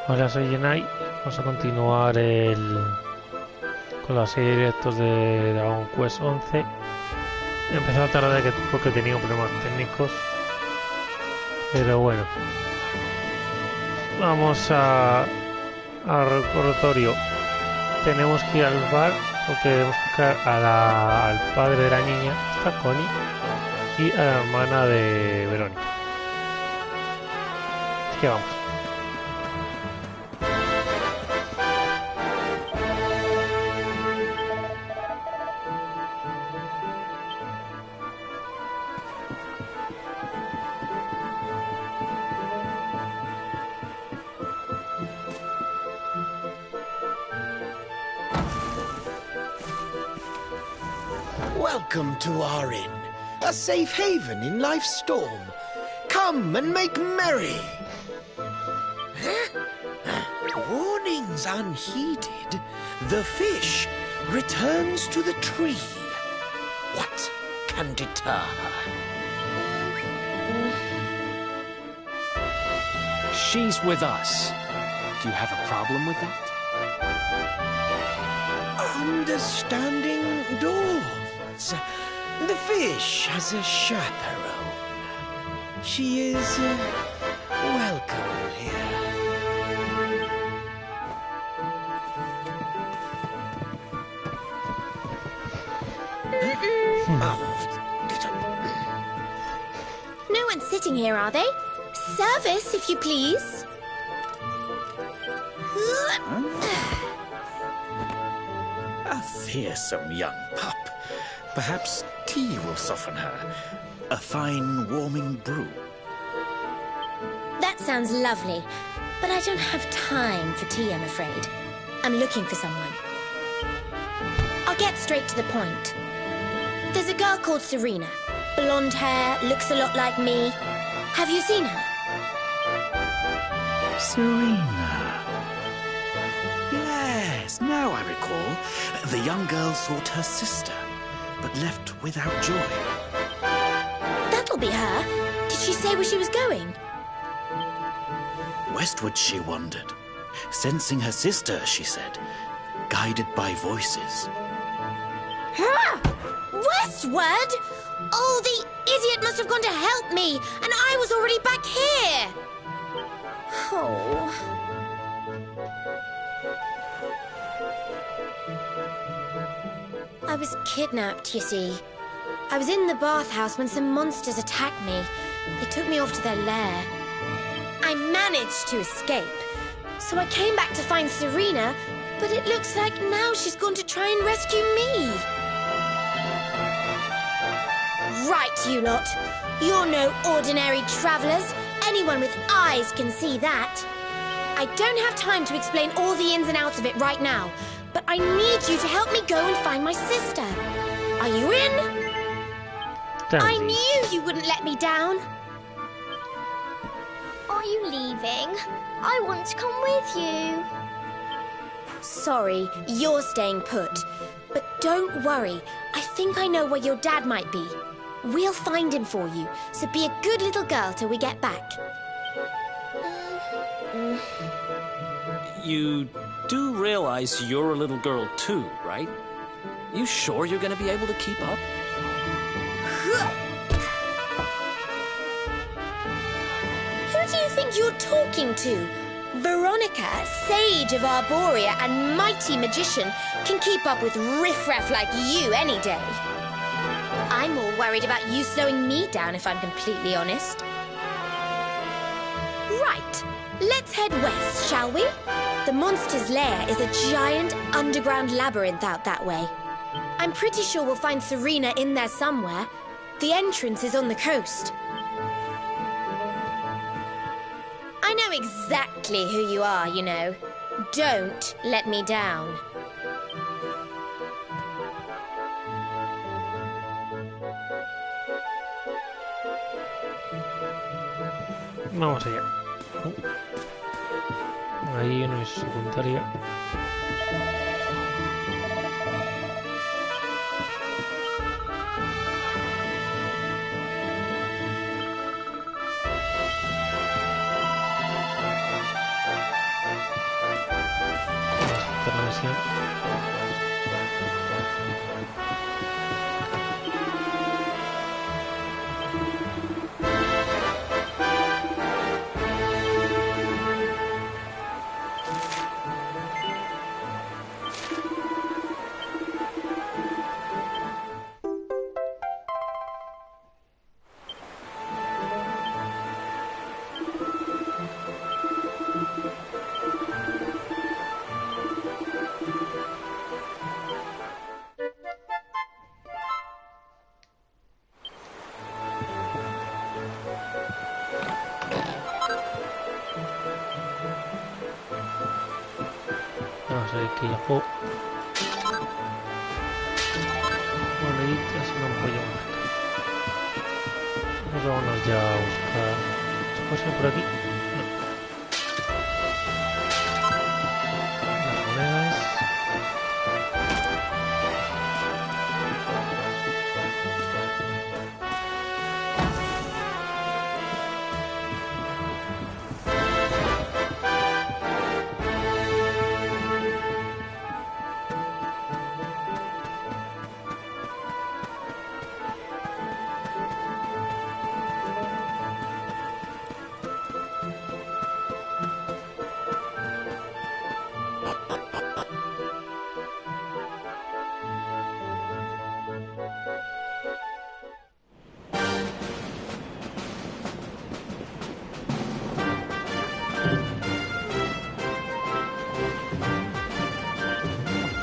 Hola, soy Jenai. Vamos a continuar con la serie de directos de Dragon Quest XI. He empezado tarde porque tenía problemas técnicos. Pero bueno. Vamos al recordatorio. Tenemos que ir al bar porque debemos buscar al padre de la niña, esta Connie, y a la hermana de Verónica. Así que vamos. Welcome to our inn, a safe haven in life's storm. Come and make merry. Warnings unheeded, the fish returns to the tree. What can deter her? She's with us. Do you have a problem with that? Understanding dawns. The fish has a chaperone. She is welcome here. No one's sitting here, are they? Service, if you please. A fearsome young pup. Perhaps tea will soften her. A fine warming brew. That sounds lovely, but I don't have time for tea, I'm afraid. I'm looking for someone. I'll get straight to the point. There's a girl called Serena. Blonde hair, looks a lot like me. Have you seen her? Serena. Yes, now I recall. The young girl sought her sister, but left without joy. That'll be her. Did she say where she was going? Westward she wandered, sensing her sister, she said, guided by voices. Westward? Oh, the idiot must have gone to help me, and I was already back here. Oh. I was kidnapped, you see. I was in the bathhouse when some monsters attacked me. They took me off to their lair. I managed to escape, so I came back to find Serena, but it looks like now she's gone to try and rescue me. Right, you lot. You're no ordinary travelers. Anyone with eyes can see that. I don't have time to explain all the ins and outs of it right now, but I need you to help me go and find my sister. Are you in? I knew you wouldn't let me down. Are you leaving? I want to come with you. Sorry, you're staying put. But don't worry, I think I know where your dad might be. We'll find him for you, so be a good little girl till we get back. You do realize you're a little girl too, right? You sure you're gonna be able to keep up? Who do you think you're talking to? Veronica, sage of Arborea and mighty magician, can keep up with riffraff like you any day. I'm more worried about you slowing me down, if I'm completely honest. Right, let's head west, shall we? The monster's lair is a giant underground labyrinth out that way. I'm pretty sure we'll find Serena in there somewhere. The entrance is on the coast. I know exactly who you are, you know. Don't let me down. Vamos allá. Ahí no es secundaria. misión. Vamos a ver que ya puedo. Moneditas y un pollo mágico. Pues vámonos ya a buscar cosas por aquí. No. Las monedas.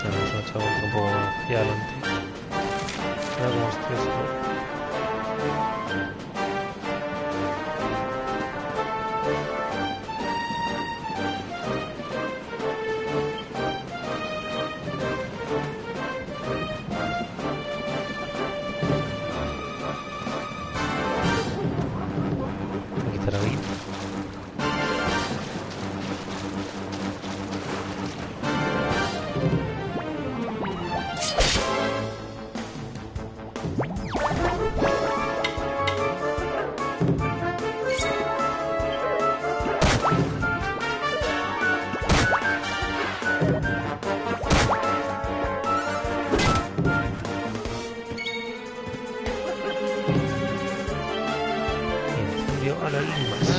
Tenemos una chava un poco hacia adelante. Mira cómo estoy esto. Voy a quitar aquí. Incendio a las limas.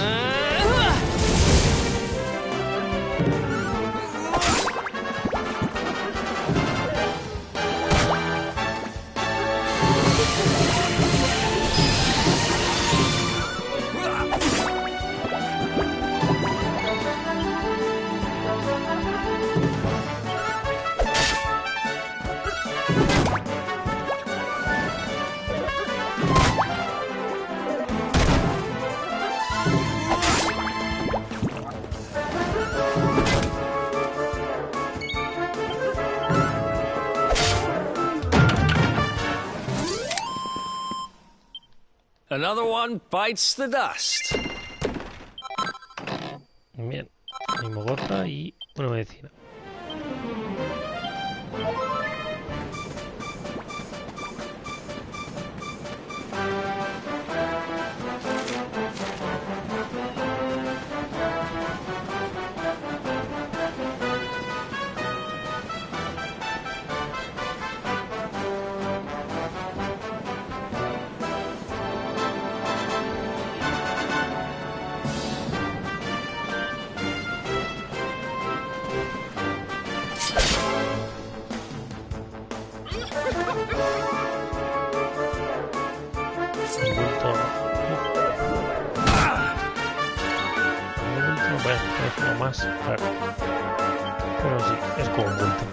Another one bites the dust. Bien. Mismo gota y una medicina. Un bulto. Un bulto, bueno, es lo más claro. Pero sí, es como un bulto.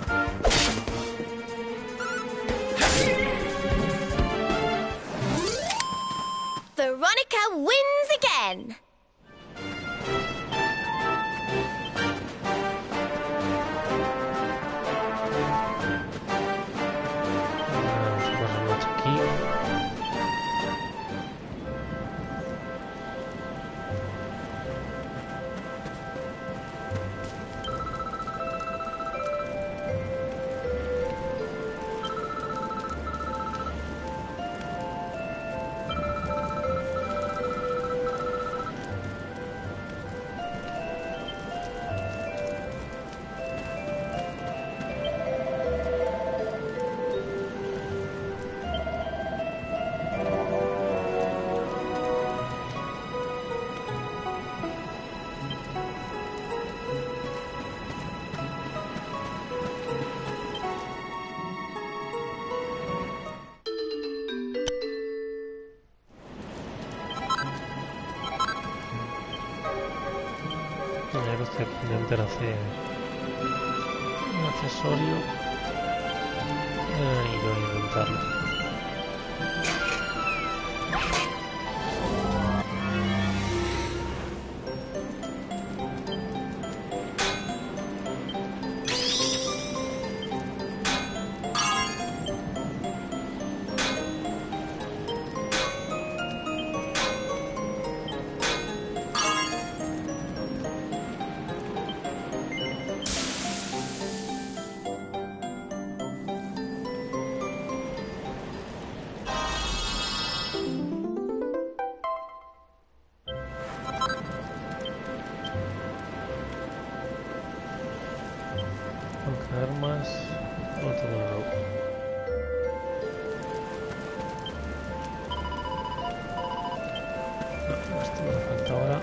Veronica wins again. Vamos a pasar mucho aquí. Ya que estoy aquí intentar hacer un accesorio. Y voy a intentarlo. Armas, no tengo nada. No, esto me falta ahora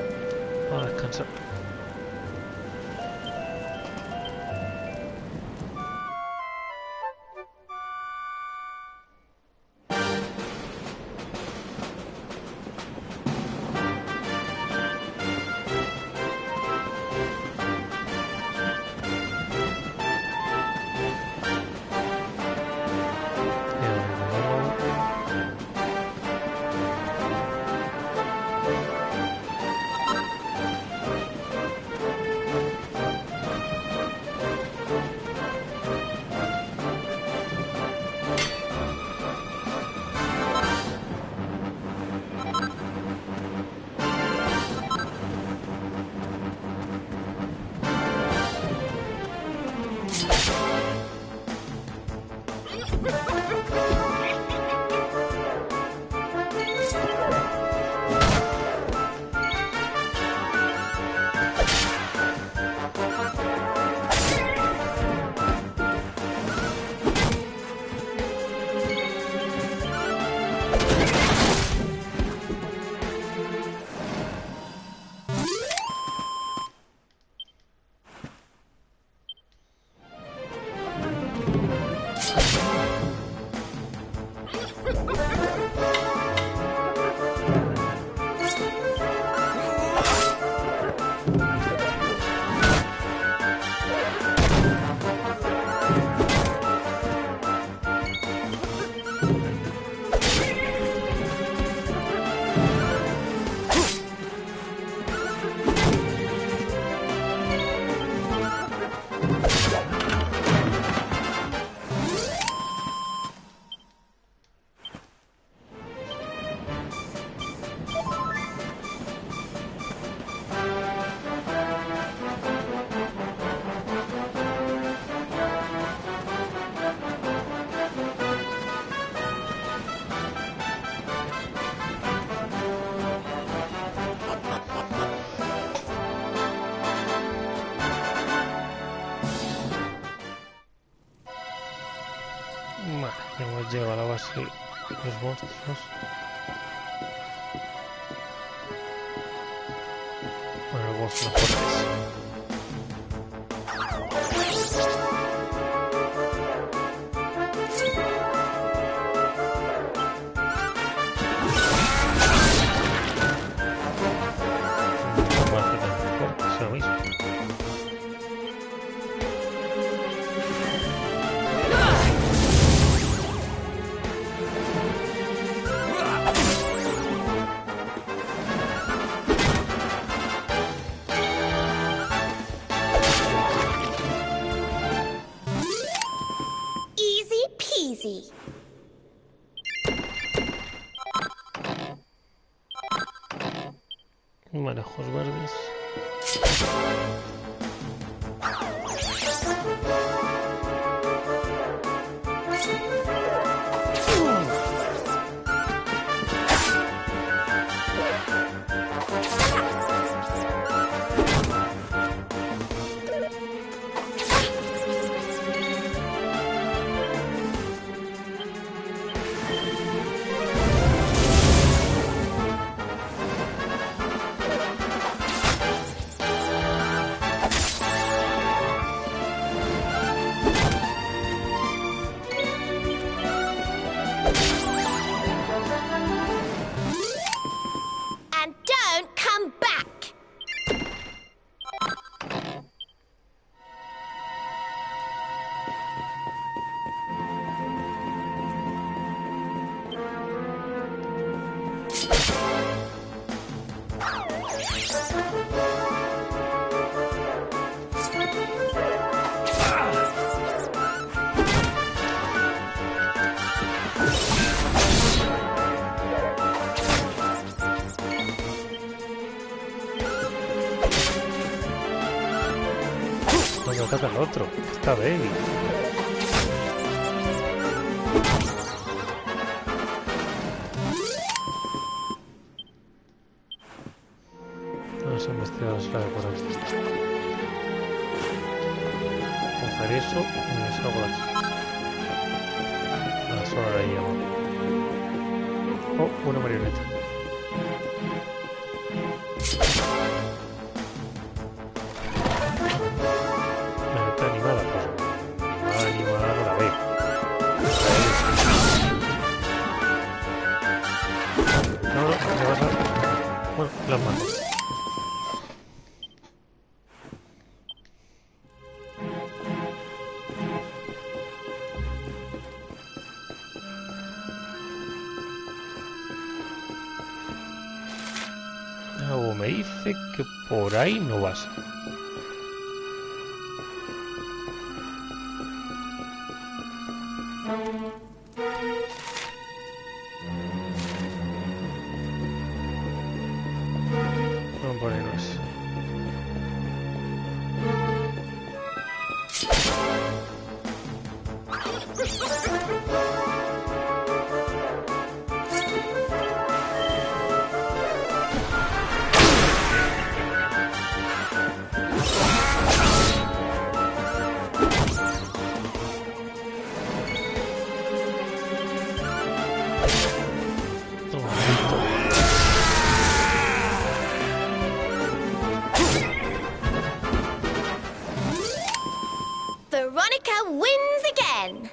a descansar. Vale, hemos llegado a la base de los monstruos. Bueno, los monstruos fuertes. Manejos verdes. Cuando ataca al otro. Está baby. Vamos a investigar si la de por aquí. Coger eso y me salgo de aquí. Ah, solo ahí abajo. Oh, una marioneta. Marioneta animada, pues. Animada no la veo. No, ¿qué pasa? Bueno, las mato. Algo me dice que por ahí no vas. No, por ahí no es. Veronica wins again.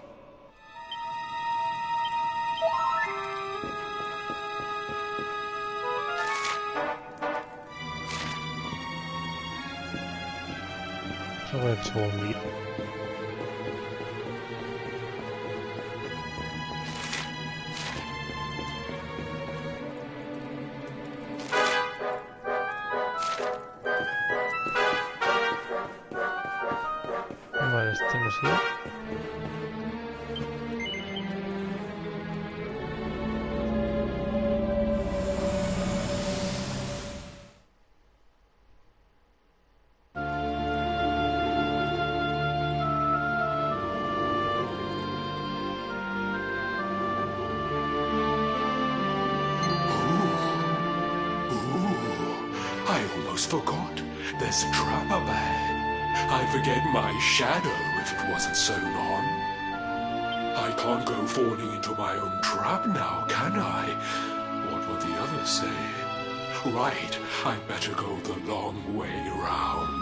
Sobre el segundito. Vale, este no sigue. I almost forgot. There's a trap up ahead. I'd forget my shadow if it wasn't sewn on. I can't go falling into my own trap now, can I? What would the others say? Right, I'd better go the long way round.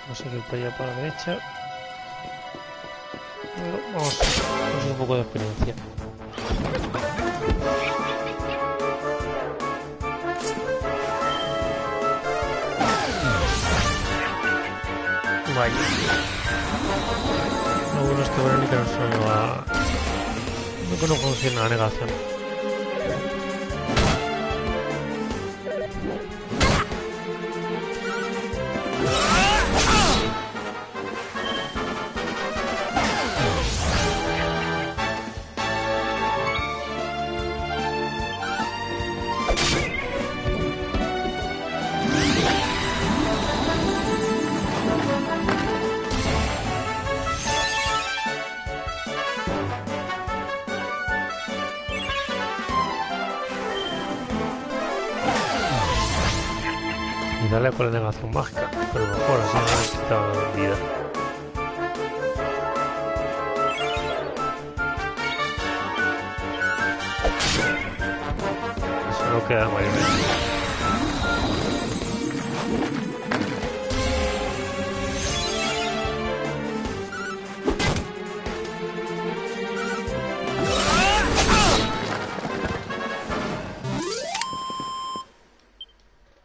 Vamos a ir para allá, para la derecha. Pero vamos a hacer un poco de experiencia. Vaya. Lo bueno es que Verónica no va... No funciona la negación. Y darle con la negación mágica, pero mejor así no le quita vida. Solo queda marioneta.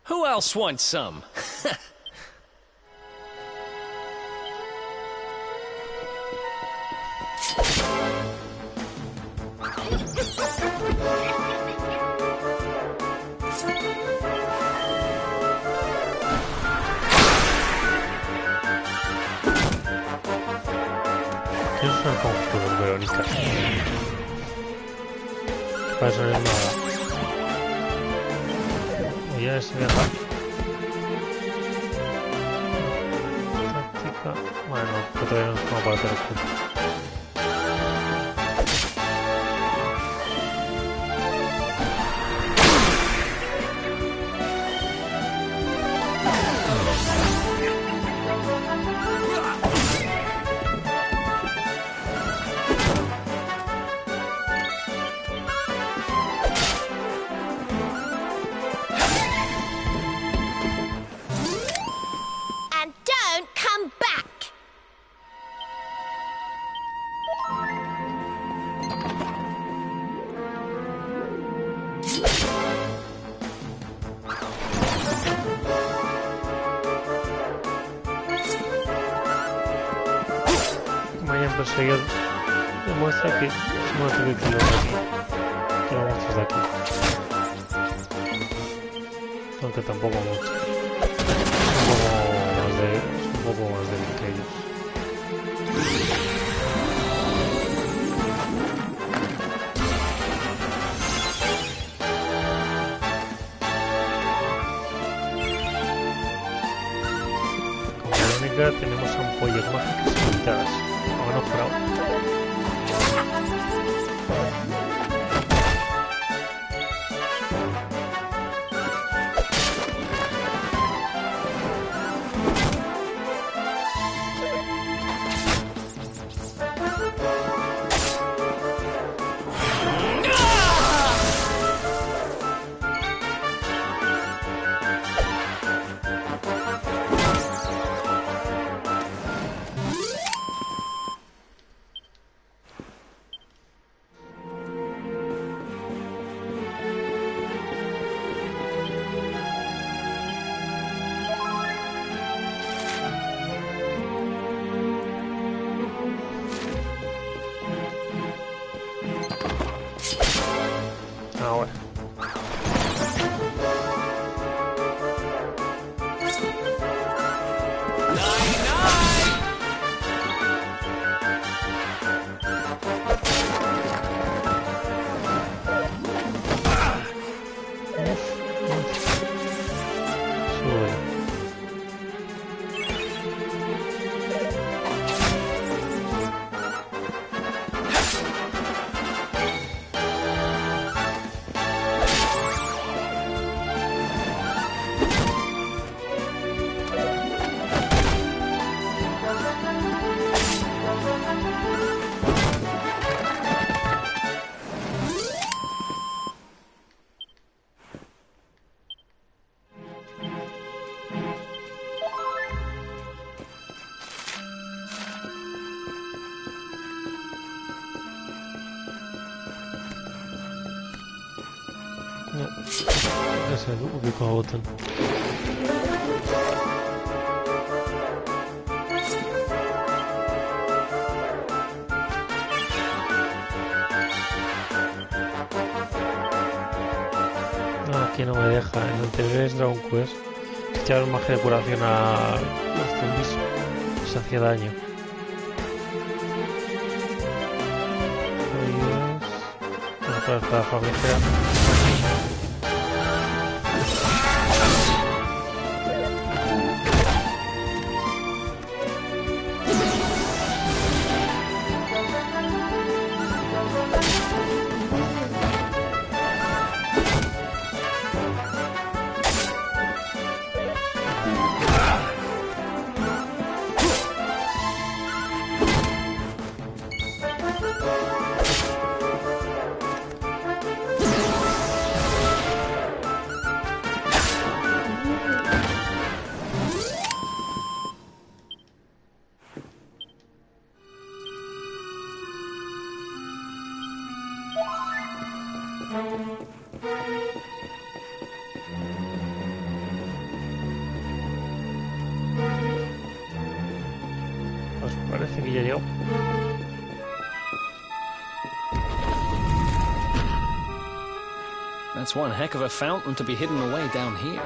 Who else wants some? Tienes unos conjuros, Verónica. Para eso no es nada. Voy a ver si me deja. Táctica. Bueno, que todavía no es como para hacer esto. Perseguir demuestra que es más fácil que los de aquí, que los monstruos de aquí, aunque tampoco mucho, es un poco más débil que ellos. Como Verónica tenemos ampollas mágicas limitadas. Vámonos por ahora. Ahora. No, es el único botón. No, aquí no me deja. En el anterior es Dragon Quest. Echar un magia de curación a los zombies se hacía daño. Para familiar. Pues parece que ya llegó. That's one heck of a fountain to be hidden away down here.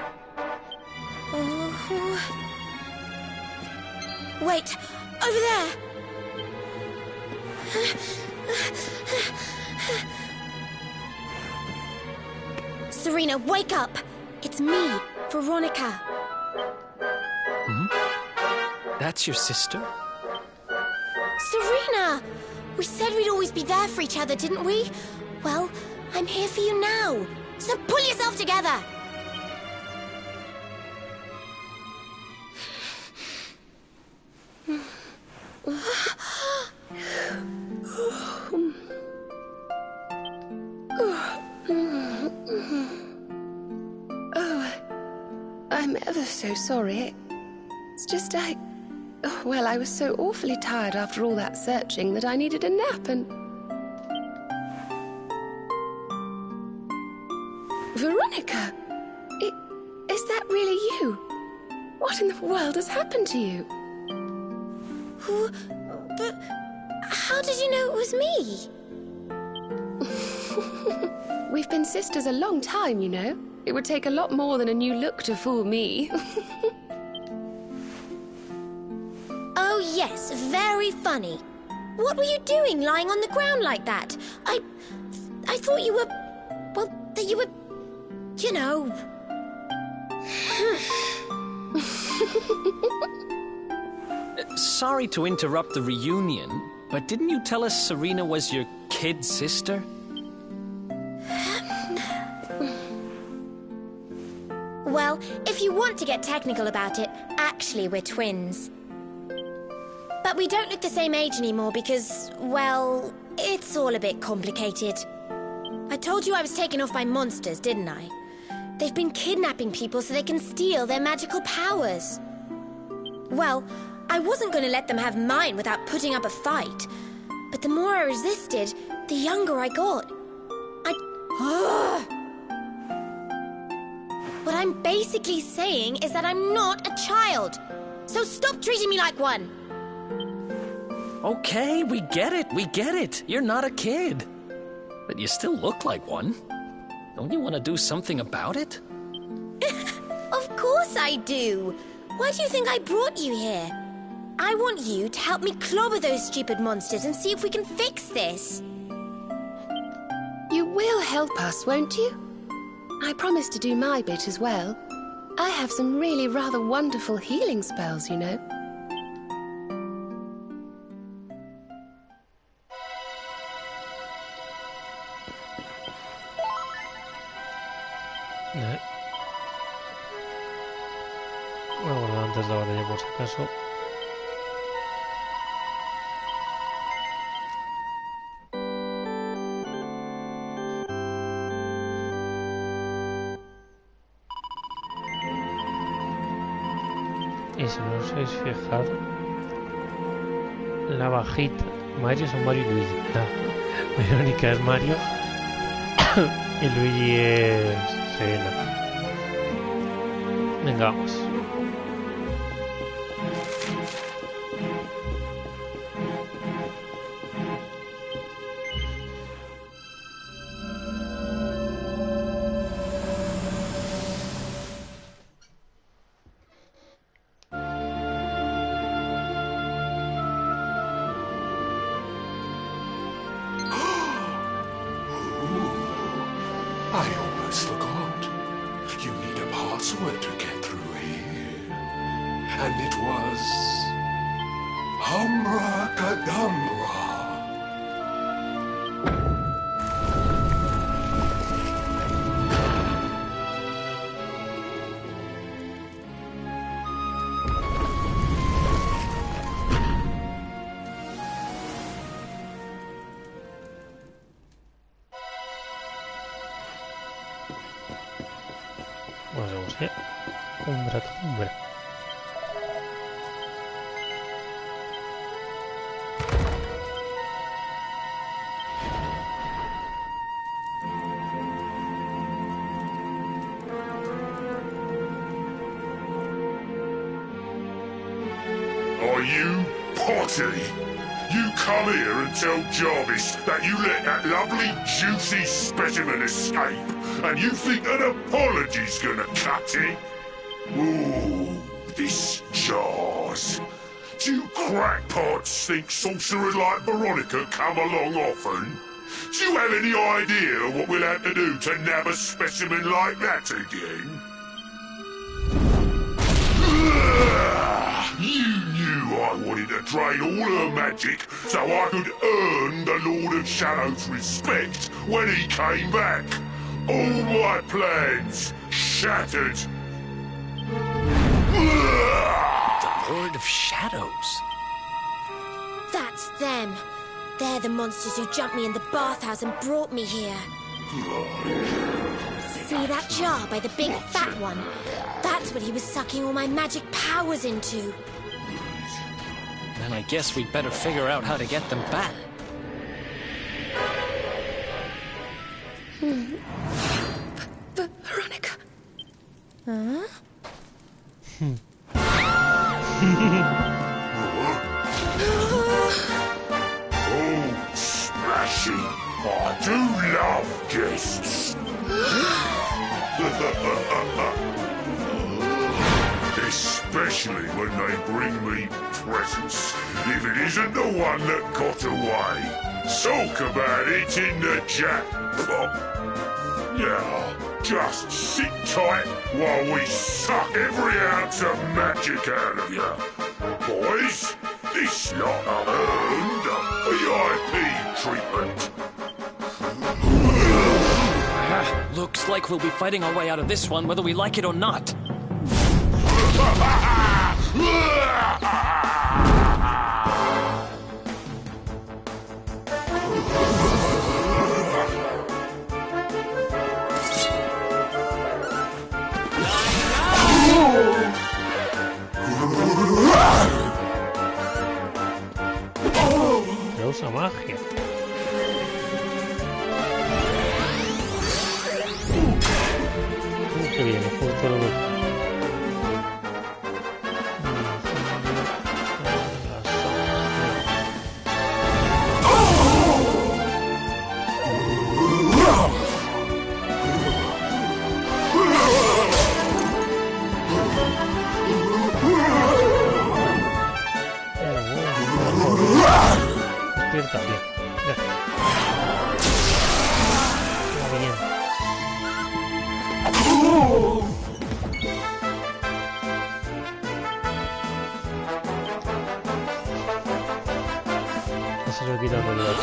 Wait, over there! Serena, wake up! It's me, Veronica. Hmm? That's your sister? Serena! We said we'd always be there for each other, didn't we? Well, I'm here for you now. So pull yourself together! I'm ever so sorry. It's just well, I was so awfully tired after all that searching that I needed a nap and... Veronica! Is that really you? What in the world has happened to you? But how did you know it was me? We've been sisters a long time, you know. It would take a lot more than a new look to fool me. Oh, yes, very funny. What were you doing lying on the ground like that? I thought you were... well, that you were... you know... Sorry to interrupt the reunion, but didn't you tell us Serena was your kid sister? Well, if you want to get technical about it, actually we're twins. But we don't look the same age anymore because, well, it's all a bit complicated. I told you I was taken off by monsters, didn't I? They've been kidnapping people so they can steal their magical powers. Well, I wasn't going to let them have mine without putting up a fight. But the more I resisted, the younger I got. What I'm basically saying is that I'm not a child. So stop treating me like one. Okay, we get it. You're not a kid. But you still look like one. Don't you want to do something about it? Of course I do. Why do you think I brought you here? I want you to help me clobber those stupid monsters and see if we can fix this. You will help us, won't you? I promise to do my bit as well. I have some really rather wonderful healing spells, you know. No. Bueno, antes de la batalla por si acaso. Y si no os habéis fijado, la bajita, Mario son Mario y Luigi. No, Verónica es Mario y Luigi es Serena. Venga, vamos. I almost forgot. You need a password to get through here. And it was... Humra-kadamra. Bueno, vamos allá. Umbra, umbra. Are you potty? You come here and tell Jarvis that you let that lovely, juicy specimen escape, and you think an apology's gonna cut it? Ooh, this jars. Do you crackpots think sorcerers like Veronica come along often? Do you have any idea what we'll have to do to nab a specimen like that again? You knew I wanted to drain all her magic so I could earn the Lord of Shadow's respect when he came back. All my plans shattered. The Lord of Shadows. That's them. They're the monsters who jumped me in the bathhouse and brought me here. See that jar by the big fat one? That's what he was sucking all my magic powers into. Then I guess we'd better figure out how to get them back. Veronica. Huh? Oh, smashing! I do love guests. Especially when they bring me presents. If it isn't the one that got away. Talk about it in the jackpot. Now, just sit tight while we suck every ounce of magic out of you. Boys, this lot have earned a VIP treatment. Looks like we'll be fighting our way out of this one whether we like it or not. Ya usa magia. Que viene justo lo que... Despierta, bien. Gracias. Bien. Se lo he quitado de la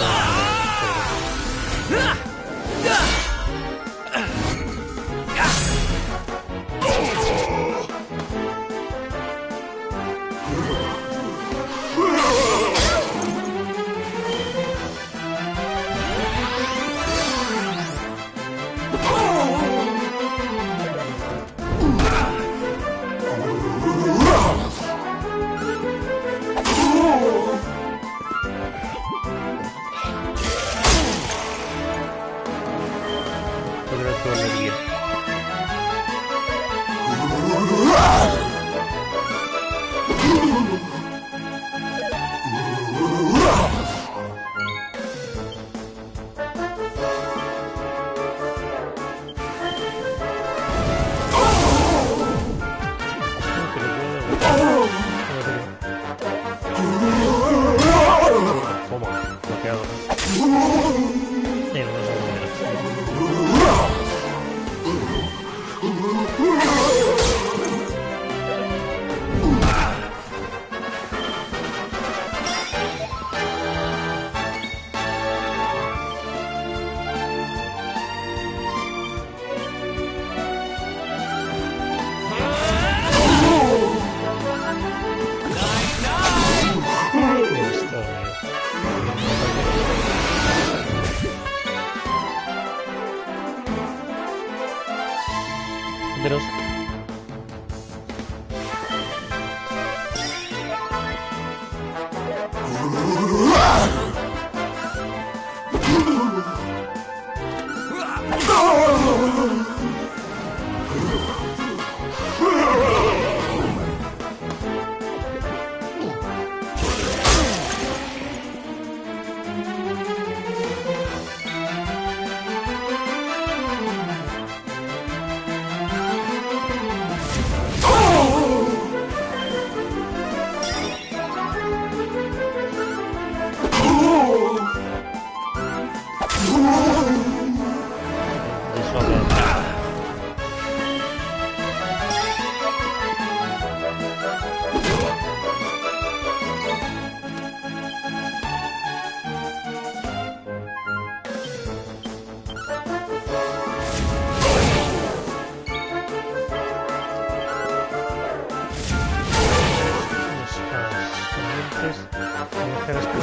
entonces me dijeras que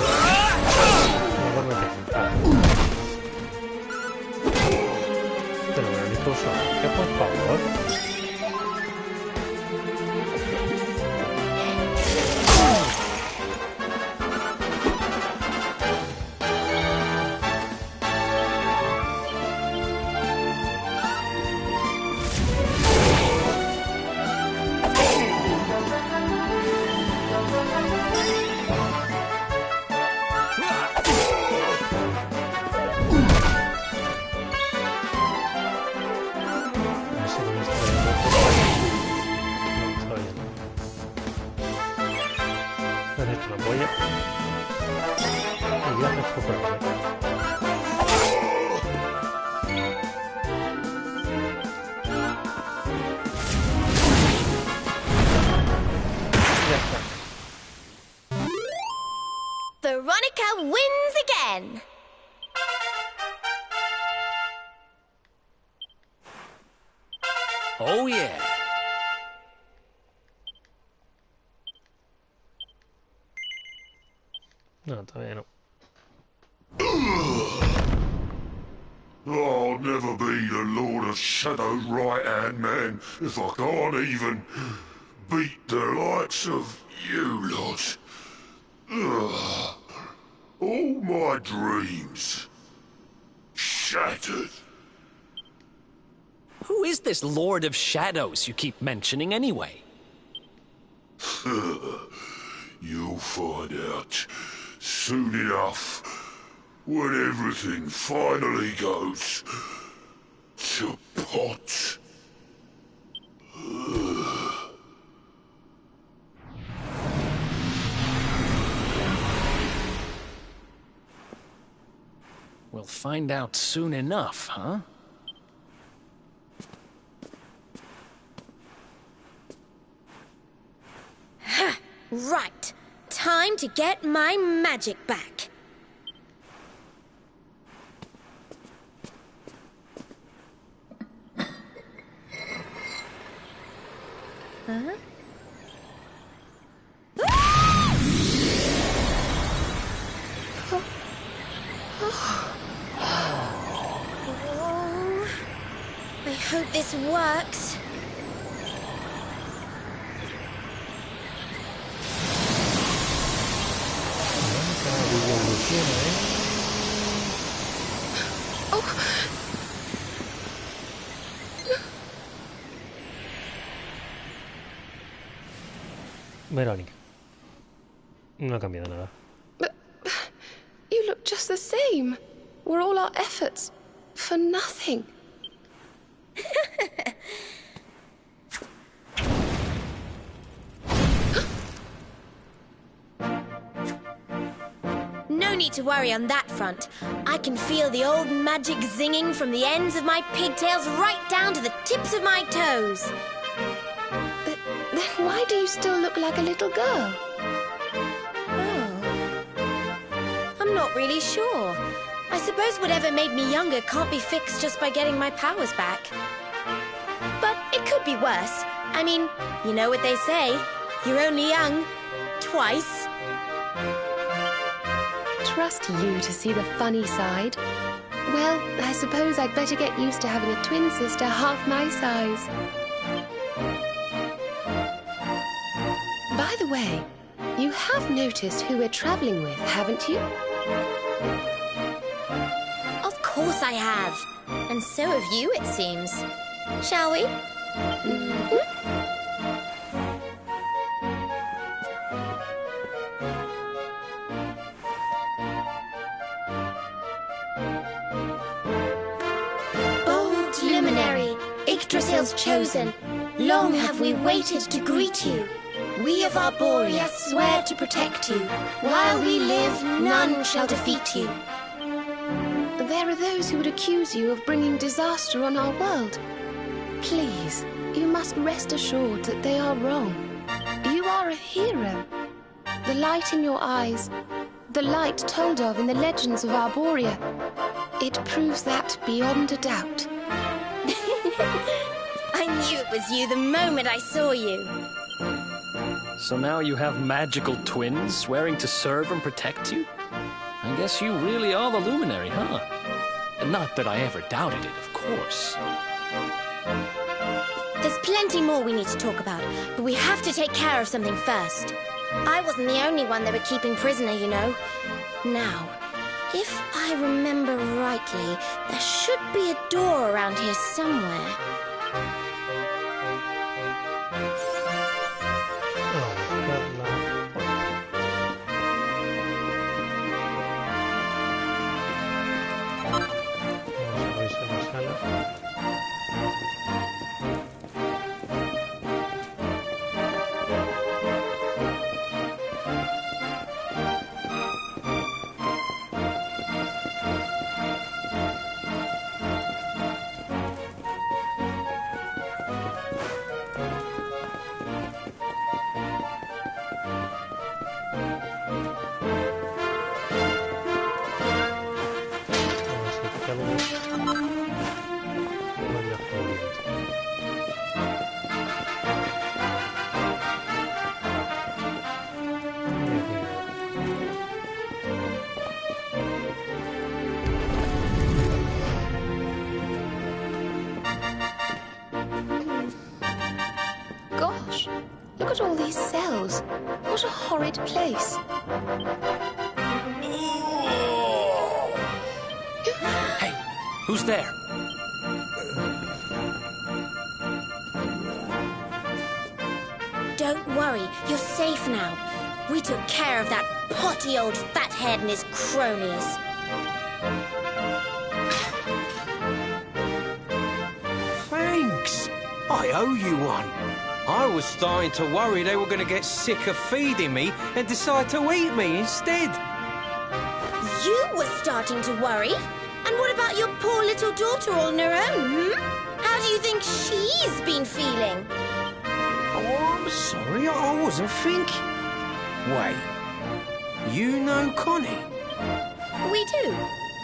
mejor no te quitas. Pero Verónica usa magia, por favor. Veronica wins again! Oh, yeah. No, todavía no. I'll never be the Lord of Shadow's right-hand man if I can't even beat the likes of you lot. Ugh. All my dreams shattered. Who is this Lord of Shadows you keep mentioning anyway? You'll find out soon enough when everything finally goes to pot. We'll find out soon enough, huh? Right. Time to get my magic back. Huh? Oh, I hope this works. Verónica. No ha cambiado nada. But you look just the same. Were all our efforts for nothing? No need to worry on that front. I can feel the old magic zinging from the ends of my pigtails right down to the tips of my toes. Then why do you still look like a little girl? Oh. I'm not really sure. I suppose whatever made me younger can't be fixed just by getting my powers back. But it could be worse. I mean, you know what they say. You're only young. Twice. Trust you to see the funny side. Well, I suppose I'd better get used to having a twin sister half my size. By the way, you have noticed who we're traveling with, haven't you? Of course I have. And so have you, it seems. Shall we? Bold luminary, Yggdrasil's chosen, long have we waited to greet you. We of Arborea swear to protect you. While we live, none shall defeat you. There are those who would accuse you of bringing disaster on our world. Please, you must rest assured that they are wrong. You are a hero. The light in your eyes, the light told of in the legends of Arborea, it proves that beyond a doubt. I knew it was you the moment I saw you. So now you have magical twins swearing to serve and protect you? I guess you really are the Luminary, huh? Not that I ever doubted it, of course. There's plenty more we need to talk about, but we have to take care of something first. I wasn't the only one they were keeping prisoner, you know. Now, if I remember rightly, there should be a door around here somewhere. Gosh, look at all these cells. What a horrid place. Hey, who's there? Don't worry, you're safe now. We took care of that potty old fathead and his cronies. Thanks. I owe you one. I was starting to worry they were going to get sick of feeding me and decide to eat me instead. You were starting to worry? And what about your poor little daughter all on her own, How do you think she's been feeling? Oh, I'm sorry, I wasn't thinking. Wait, you know Connie? We do.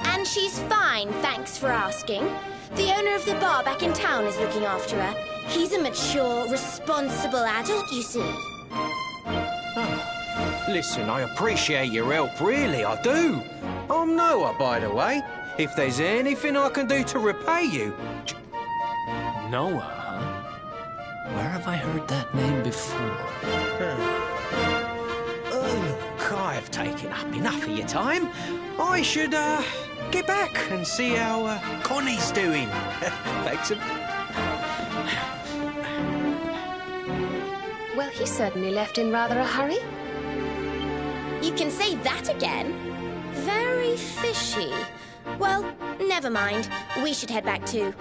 And she's fine, thanks for asking. The owner of the bar back in town is looking after her. He's a mature, responsible adult, you see. Oh, listen, I appreciate your help, really, I do. I'm Noah, by the way. If there's anything I can do to repay you... Noah, huh? Where have I heard that name before? Look, I've taken up enough of your time. I should, get back and see how, Connie's doing. Thanks a... Well, he certainly left in rather a hurry. You can say that again. Very fishy. Well, never mind. We should head back too.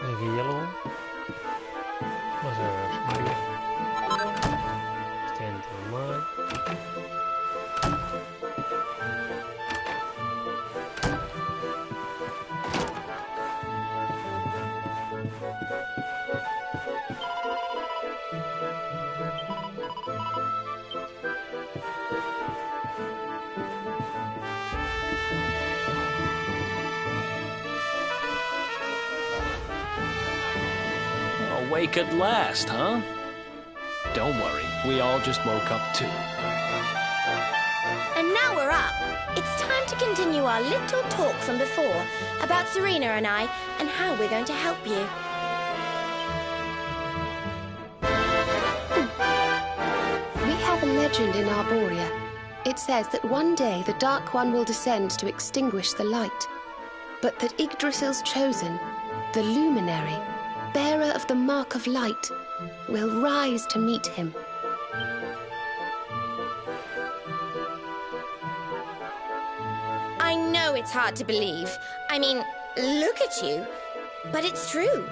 Aquí hay algo. Vamos a ver. Mario. Estoy entrando mal. Awake at last, huh? Don't worry, we all just woke up too. And now we're up. It's time to continue our little talk from before about Serena and I and how we're going to help you. We have a legend in Arborea. It says that one day the Dark One will descend to extinguish the light, but that Yggdrasil's chosen, the Luminary, bearer of the Mark of Light, will rise to meet him. I know it's hard to believe. I mean, look at you. But it's true.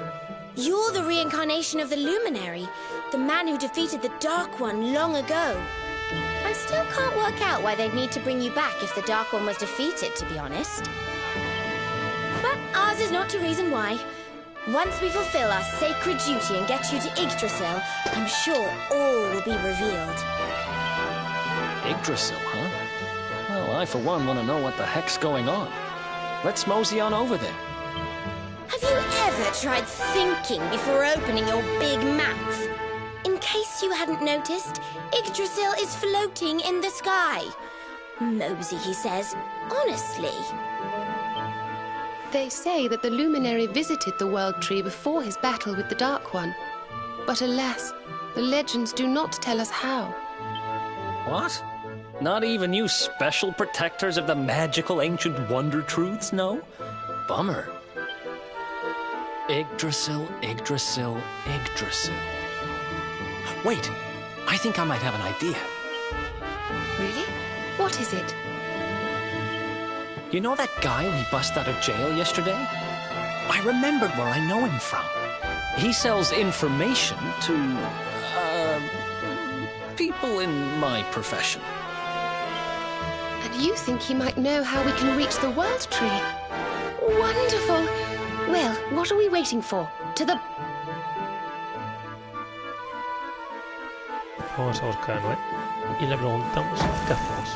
You're the reincarnation of the Luminary. The man who defeated the Dark One long ago. I still can't work out why they'd need to bring you back if the Dark One was defeated, to be honest. But ours is not to reason why. Once we fulfill our sacred duty and get you to Yggdrasil, I'm sure all will be revealed. Yggdrasil, huh? Well, I for one want to know what the heck's going on. Let's mosey on over there. Have you ever tried thinking before opening your big mouth? In case you hadn't noticed, Yggdrasil is floating in the sky. Mosey, he says. Honestly. They say that the luminary visited the World Tree before his battle with the Dark One. But alas, the legends do not tell us how. What? Not even you special protectors of the magical ancient wonder truths know? Bummer. Yggdrasil, Yggdrasil, Yggdrasil. Wait, I think I might have an idea. Really? What is it? You know that guy we bust out of jail yesterday? I remembered where I know him from. He sells information to, people in my profession. And you think he might know how we can reach the World Tree? Wonderful! Well, what are we waiting for? To the... Vamos a buscar a Noé y le preguntamos qué hacemos.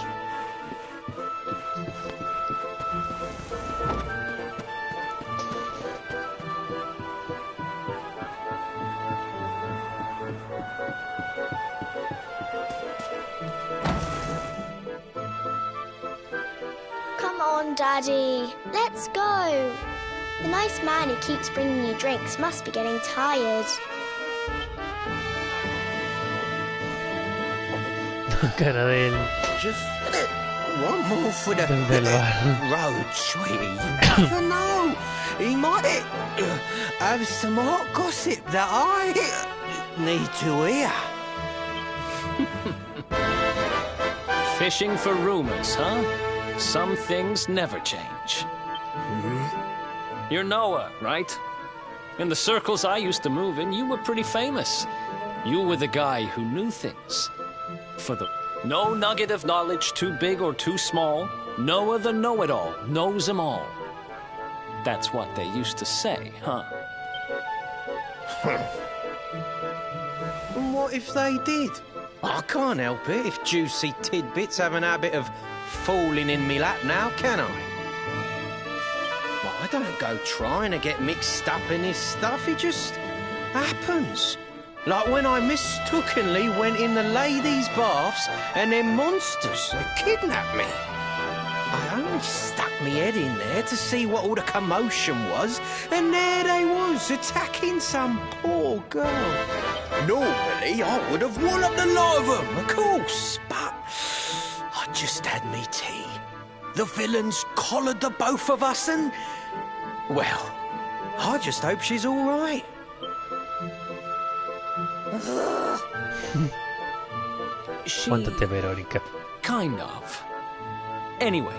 Come on, Daddy. Let's go. The nice man who keeps bringing you drinks must be getting tired. Cara del... Just one more for the del bar. road, sweetie. You never know. He might have some hot gossip that I need to hear. Fishing for rumors, huh? Some things never change. You're Noah, right? In the circles I used to move in, you were pretty famous. You were the guy who knew things. For the... No nugget of knowledge too big or too small. Noah the know-it-all knows them all. That's what they used to say, huh? And what if they did? I can't help it if juicy tidbits have an habit of falling in me lap now, can I? Well, I don't go trying to get mixed up in this stuff, it just happens. Like when I mistakenly went in the ladies' baths and them monsters kidnapped me. I only stuck me head in there to see what all the commotion was, and there they was, attacking some poor girl. Normally, I would have walloped the lot of them, of course, but I just had me tea. The villains collared the both of us and... Well, I just hope she's all right. Cuéntate, Verónica. Kind of. Anyway,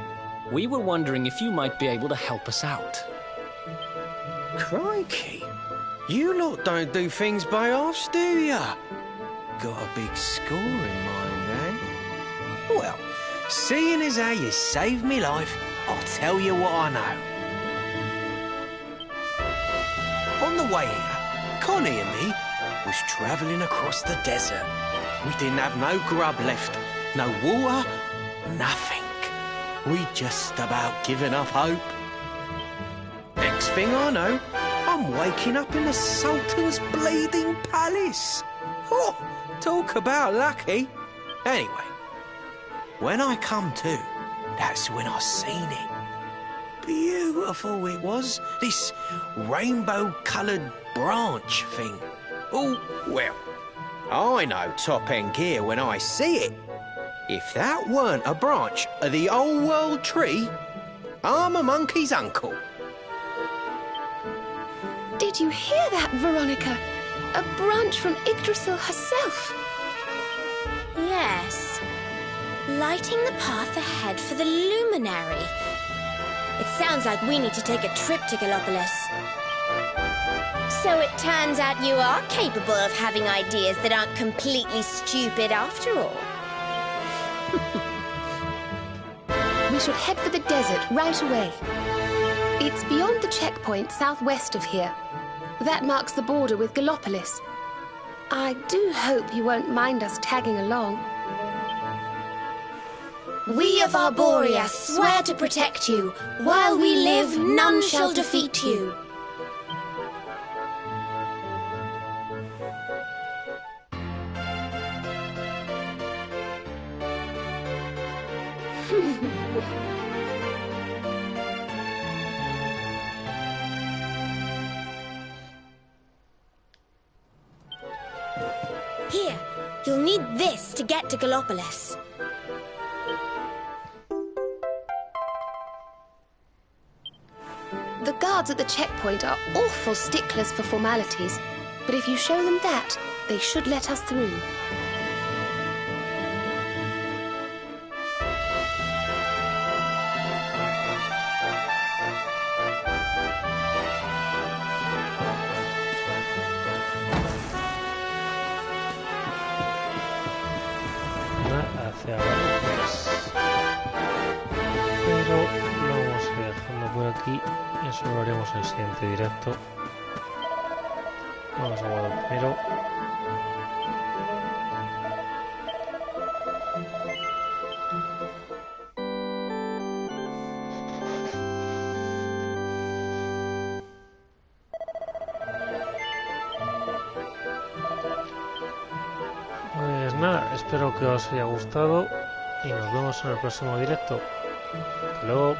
we were wondering if you might be able to help us out. Crikey. You lot don't do things by halves, do ya? Got a big score in mind, eh? Well, seeing as how you saved me life, I'll tell you what I know. On the way here, Connie and me was travelling across the desert. We didn't have no grub left, no water, nothing. We'd just about given up hope. Next thing I know, I'm waking up in the Sultan's bleeding palace. Oh, talk about lucky. Anyway, when I come to, that's when I seen it. Beautiful it was, this rainbow-coloured branch thing. Oh, well, I know top-end gear when I see it. If that weren't a branch of the old world tree, I'm a monkey's uncle. Did you hear that, Veronica? A branch from Yggdrasil herself. Yes. Lighting the path ahead for the luminary. It sounds like we need to take a trip to Gallopolis. So it turns out you are capable of having ideas that aren't completely stupid after all. We should head for the desert right away. It's beyond the checkpoint southwest of here. That marks the border with Gallopolis. I do hope you won't mind us tagging along. We of Arborea swear to protect you. While we live, none shall defeat you. Here, you'll need this to get to Gallopolis. The guards at the checkpoint are awful sticklers for formalities, but if you show them that, they should let us through. Hacia Gallopolis. Pero lo vamos a ir dejando por aquí y eso lo haremos en el siguiente directo. Vamos a guardar primero. Pues nada, espero que os haya gustado y nos vemos en el próximo directo. Hasta luego.